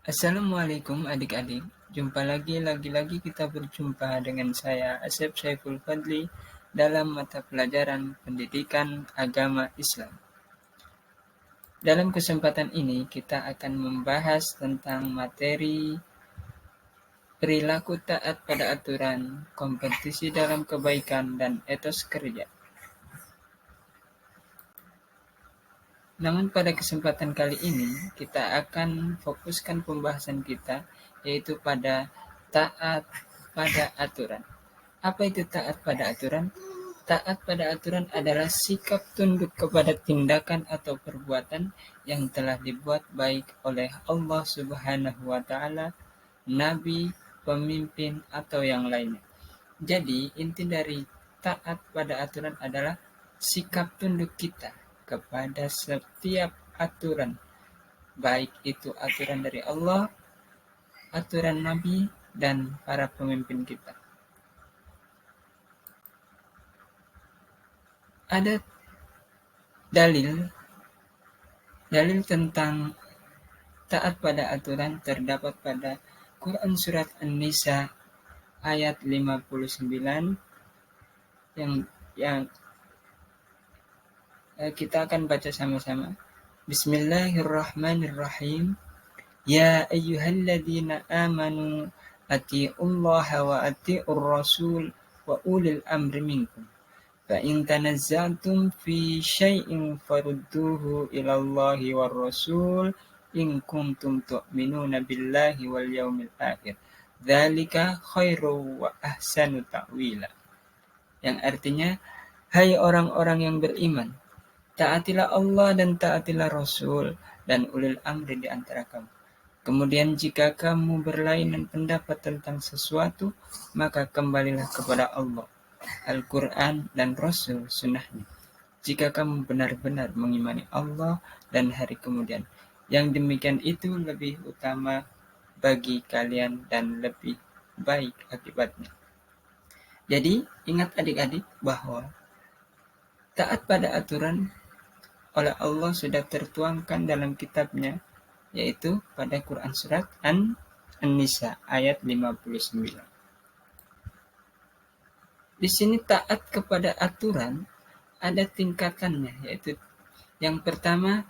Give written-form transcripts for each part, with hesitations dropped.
Assalamualaikum adik-adik. Jumpa lagi kita berjumpa dengan saya Asep Saiful Fadli dalam mata pelajaran Pendidikan Agama Islam. Dalam kesempatan ini kita akan membahas tentang materi perilaku taat pada aturan, kompetisi dalam kebaikan, dan etos kerja. Namun pada kesempatan kali ini kita akan fokuskan pembahasan kita yaitu pada taat pada aturan. Apa itu taat pada aturan? Taat pada aturan adalah sikap tunduk kepada tindakan atau perbuatan yang telah dibuat baik oleh Allah Subhanahu wa taala, nabi, pemimpin atau yang lainnya. Jadi, inti dari taat pada aturan adalah sikap tunduk kita kepada setiap aturan, baik itu aturan dari Allah, aturan nabi, dan para pemimpin kita. Ada dalil tentang taat pada aturan terdapat pada Quran Surat An-Nisa ayat 59 yang kita akan baca sama-sama. Bismillahirrahmanirrahim. Ya ayyuhalladzina amanu atiiullaha wa atiiur rasul wa ulil amri minkum. فَإِنْ تَنَزَّعْتُمْ فِي شَيْءٍ فَرُدُّوهُ إِلَى اللَّهِ وَالرَّسُولِ إِنْ كُنْتُمْ تُؤْمِنُونَ بِاللَّهِ وَالْيَوْمِ الْآخِرِ ذَلِكَ خَيْرٌ وَأَحْسَنُ تَأْوِيلًا. Yang artinya, hai orang-orang yang beriman, taatilah Allah dan taatilah Rasul dan ulil amri di antara kamu. Kemudian jika kamu berlainan pendapat tentang sesuatu, maka kembalilah kepada Allah, Al-Quran dan Rasul sunnahnya. Jika kamu benar-benar mengimani Allah dan hari kemudian, yang demikian itu lebih utama bagi kalian dan lebih baik akibatnya. Jadi ingat adik-adik bahwa taat pada aturan oleh Allah sudah tertuangkan dalam kitabnya, yaitu pada Quran Surat An-Nisa ayat 59. Di sini taat kepada aturan ada tingkatannya, yaitu yang pertama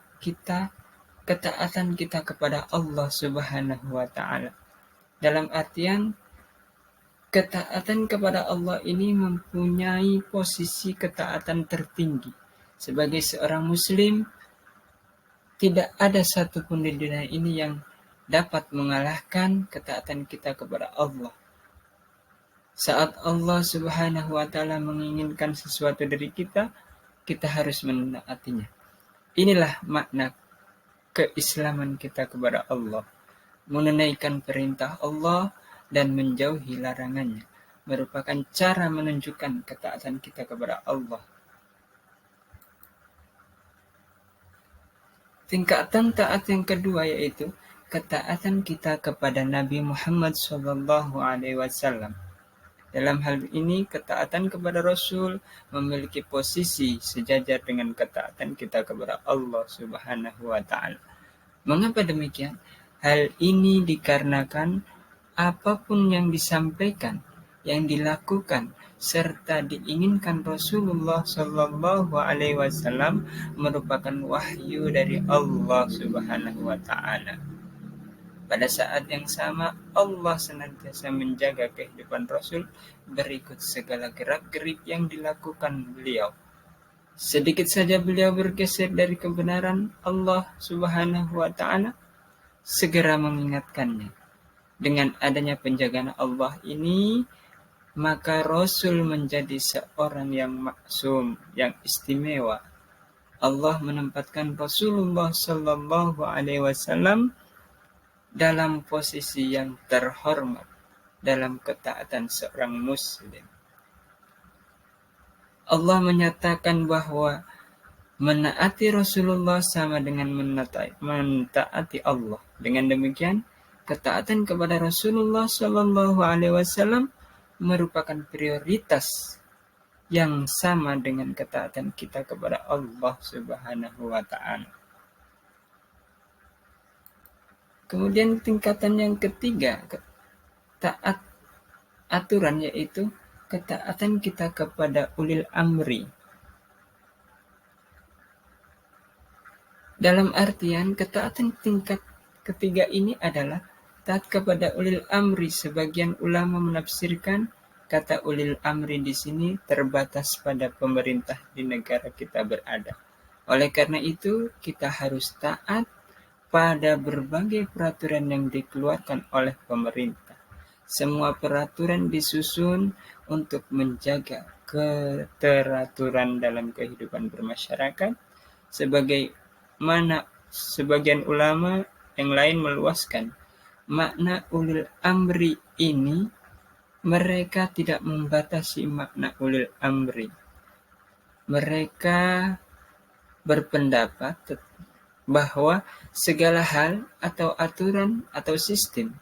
ketaatan kita kepada Allah Subhanahu wa taala. Dalam artian ketaatan kepada Allah ini mempunyai posisi ketaatan tertinggi. Sebagai seorang muslim, tidak ada satupun di dunia ini yang dapat mengalahkan ketaatan kita kepada Allah. Saat Allah Subhanahu wa taala menginginkan sesuatu dari kita, kita harus menaatinya. Inilah makna keislaman kita kepada Allah. Menunaikan perintah Allah dan menjauhi larangannya merupakan cara menunjukkan ketaatan kita kepada Allah. Tingkatan taat yang kedua yaitu ketaatan kita kepada Nabi Muhammad SAW. Dalam hal ini, ketaatan kepada Rasul memiliki posisi sejajar dengan ketaatan kita kepada Allah Subhanahu wa taala. Mengapa demikian? Hal ini dikarenakan apapun yang disampaikan, yang dilakukan, serta diinginkan Rasulullah Shallallahu Alaihi Wasallam merupakan wahyu dari Allah Subhanahu wa taala. Pada saat yang sama, Allah senantiasa menjaga kehidupan Rasul berikut segala gerak-gerik yang dilakukan beliau. Sedikit saja beliau bergeser dari kebenaran Allah Subhanahu wa taala, segera mengingatkannya. Dengan adanya penjagaan Allah ini, maka Rasul menjadi seorang yang maksum, yang istimewa. Allah menempatkan Rasulullah Shallallahu Alaihi Wasallam dalam posisi yang terhormat dalam ketaatan seorang muslim. Allah menyatakan bahwa menaati Rasulullah sama dengan mentaati Allah. Dengan demikian, ketaatan kepada Rasulullah Shallallahu Alaihi Wasallam merupakan prioritas yang sama dengan ketaatan kita kepada Allah Subhanahu wa taala. Kemudian tingkatan yang ketiga, taat aturan, yaitu ketaatan kita kepada ulil amri. Dalam artian ketaatan tingkat ketiga ini adalah taat kepada ulil amri. Sebagian ulama menafsirkan kata ulil amri di sini terbatas pada pemerintah di negara kita berada. Oleh karena itu, kita harus taat pada berbagai peraturan yang dikeluarkan oleh pemerintah. Semua peraturan disusun untuk menjaga keteraturan dalam kehidupan bermasyarakat. Sebagaimana sebagian ulama yang lain meluaskan makna ulil amri ini, mereka tidak membatasi makna ulil amri. Mereka berpendapat bahwa segala hal atau aturan atau sistem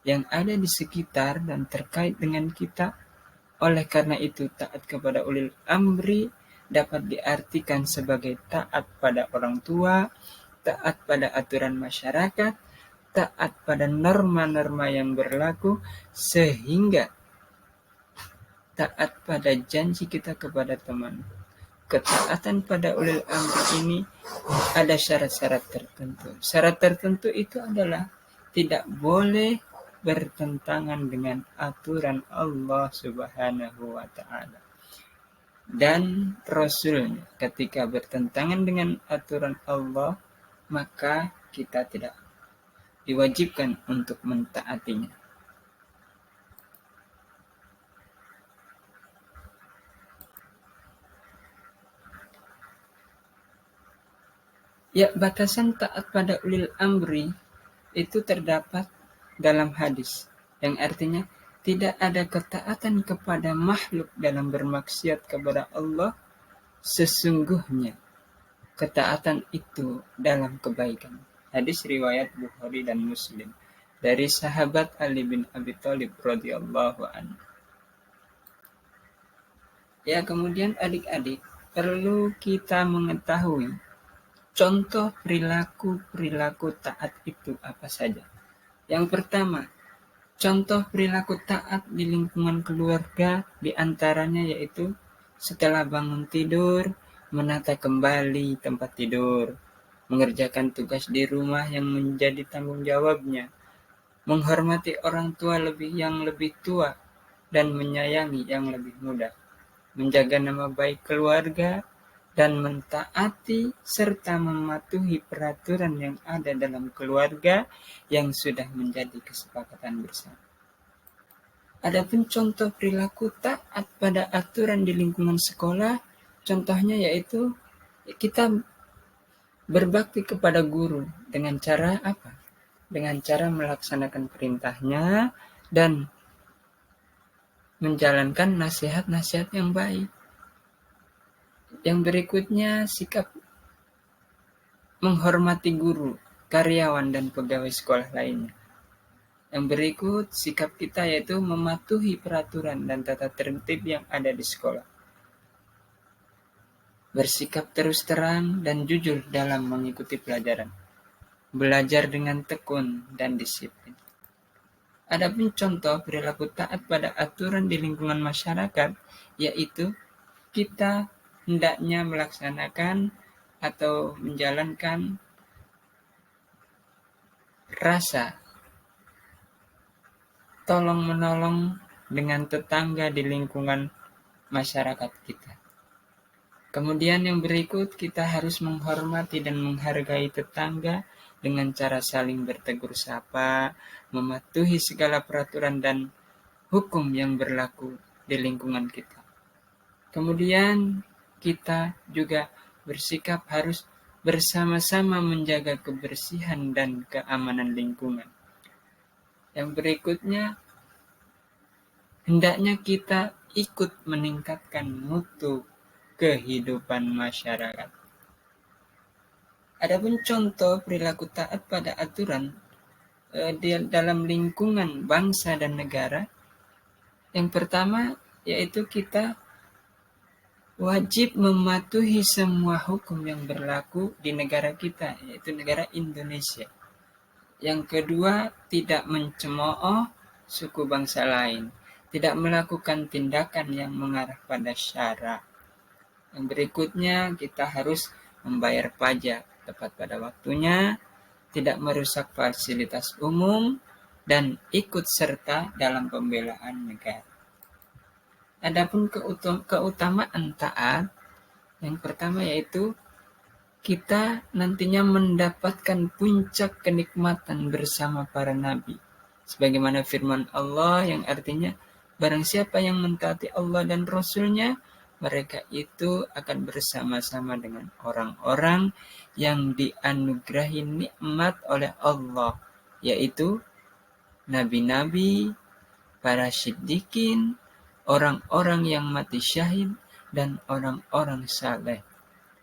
yang ada di sekitar dan terkait dengan kita, oleh karena itu taat kepada ulil amri dapat diartikan sebagai taat pada orang tua, taat pada aturan masyarakat, taat pada norma-norma yang berlaku, sehingga taat pada janji kita kepada teman. Ketaatan pada ulil amri ini ada syarat-syarat tertentu. Syarat tertentu itu adalah tidak boleh bertentangan dengan aturan Allah Subhanahu wa Ta'ala dan Rasulnya. Ketika bertentangan dengan aturan Allah, maka kita tidak diwajibkan untuk mentaatinya. Ya, batasan taat pada ulil amri itu terdapat dalam hadis, yang artinya tidak ada ketaatan kepada makhluk dalam bermaksiat kepada Allah, sesungguhnya ketaatan itu dalam kebaikan. Hadis riwayat Bukhari dan Muslim dari sahabat Ali bin Abi Thalib radhiyallahu anhu. Ya, kemudian adik-adik, perlu kita mengetahui contoh perilaku taat itu apa saja. Yang pertama, contoh perilaku taat di lingkungan keluarga diantaranya yaitu setelah bangun tidur, menata kembali tempat tidur, mengerjakan tugas di rumah yang menjadi tanggung jawabnya, menghormati orang tua yang lebih tua, dan menyayangi yang lebih muda, menjaga nama baik keluarga, dan mentaati serta mematuhi peraturan yang ada dalam keluarga yang sudah menjadi kesepakatan bersama. Adapun contoh perilaku taat pada aturan di lingkungan sekolah, contohnya yaitu kita berbakti kepada guru dengan cara apa? Dengan cara melaksanakan perintahnya dan menjalankan nasihat-nasihat yang baik. Yang berikutnya, sikap menghormati guru, karyawan, dan pegawai sekolah lainnya. Yang berikut, sikap kita yaitu mematuhi peraturan dan tata tertib yang ada di sekolah. Bersikap terus terang dan jujur dalam mengikuti pelajaran. Belajar dengan tekun dan disiplin. Adapun contoh perilaku taat pada aturan di lingkungan masyarakat, yaitu kita hendaknya melaksanakan atau menjalankan rasa tolong-menolong dengan tetangga di lingkungan masyarakat kita. Kemudian yang berikut, kita harus menghormati dan menghargai tetangga dengan cara saling bertegur sapa, mematuhi segala peraturan dan hukum yang berlaku di lingkungan kita. Kemudian kita juga bersikap harus bersama-sama menjaga kebersihan dan keamanan lingkungan. Yang berikutnya, hendaknya kita ikut meningkatkan mutu kehidupan masyarakat. Adapun contoh perilaku taat pada aturan dalam lingkungan bangsa dan negara, yang pertama yaitu kita wajib mematuhi semua hukum yang berlaku di negara kita, yaitu negara Indonesia. Yang kedua, tidak mencemooh suku bangsa lain. Tidak melakukan tindakan yang mengarah pada syara. Yang berikutnya, kita harus membayar pajak tepat pada waktunya, tidak merusak fasilitas umum, dan ikut serta dalam pembelaan negara. Adapun keutamaan taat, yang pertama yaitu kita nantinya mendapatkan puncak kenikmatan bersama para nabi. Sebagaimana firman Allah yang artinya, barang siapa yang mentaati Allah dan Rasul-Nya, mereka itu akan bersama-sama dengan orang-orang yang dianugerahi nikmat oleh Allah, yaitu nabi-nabi, para siddiqin, orang-orang yang mati syahid, dan orang-orang saleh.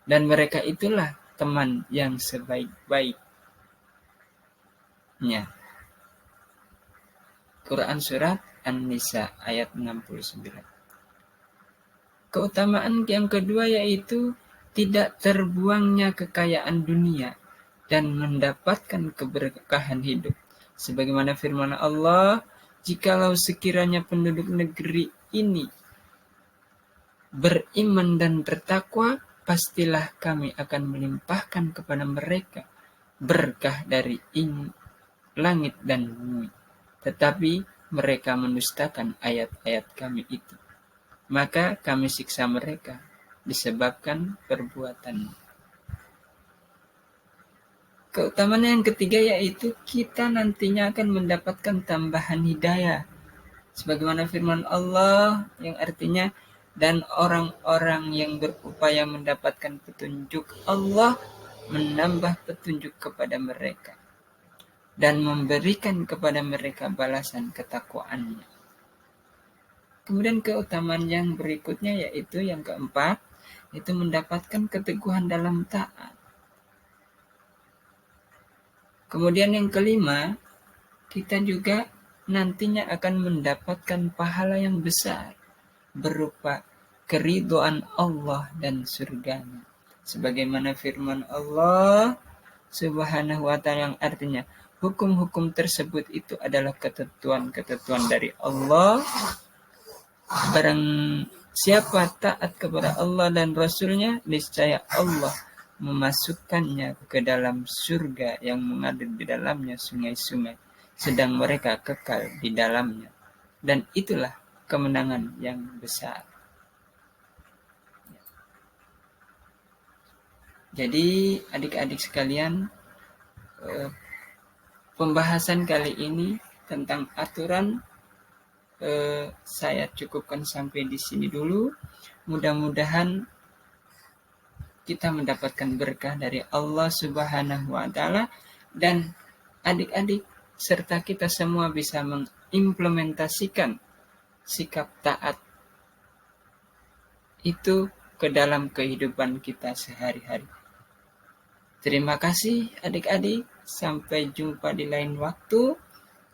Dan mereka itulah teman yang sebaik-baiknya. Quran Surat An-Nisa ayat 69. Keutamaan yang kedua yaitu tidak terbuangnya kekayaan dunia dan mendapatkan keberkahan hidup. Sebagaimana firman Allah, jikalau sekiranya penduduk negeri ini beriman dan bertakwa, pastilah kami akan melimpahkan kepada mereka berkah dari langit dan bumi. Tetapi mereka mendustakan ayat-ayat kami itu. Maka kami siksa mereka disebabkan perbuatan. Keutamaan yang ketiga yaitu kita nantinya akan mendapatkan tambahan hidayah. Sebagaimana firman Allah yang artinya, dan orang-orang yang berupaya mendapatkan petunjuk Allah menambah petunjuk kepada mereka dan memberikan kepada mereka balasan ketakwaannya. Kemudian keutamaan yang berikutnya yaitu yang keempat, itu mendapatkan keteguhan dalam taat. Kemudian yang kelima, kita juga nantinya akan mendapatkan pahala yang besar berupa keridhaan Allah dan surganya. Sebagaimana firman Allah Subhanahu wa ta'ala yang artinya, hukum-hukum tersebut itu adalah ketentuan-ketentuan dari Allah. Barang siapa taat kepada Allah dan Rasul-Nya, niscaya Allah memasukkannya ke dalam surga yang mengalir di dalamnya sungai-sungai, sedang mereka kekal di dalamnya. Dan itulah kemenangan yang besar. Jadi adik-adik sekalian, pembahasan kali ini tentang aturan saya cukupkan sampai di sini dulu. Mudah-mudahan kita mendapatkan berkah dari Allah Subhanahu wa ta'ala, dan adik-adik serta kita semua bisa mengimplementasikan sikap taat itu ke dalam kehidupan kita sehari-hari. Terima kasih adik-adik, sampai jumpa di lain waktu.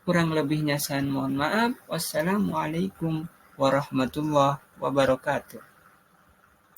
Kurang lebihnya saya mohon maaf. Wassalamualaikum warahmatullahi wabarakatuh.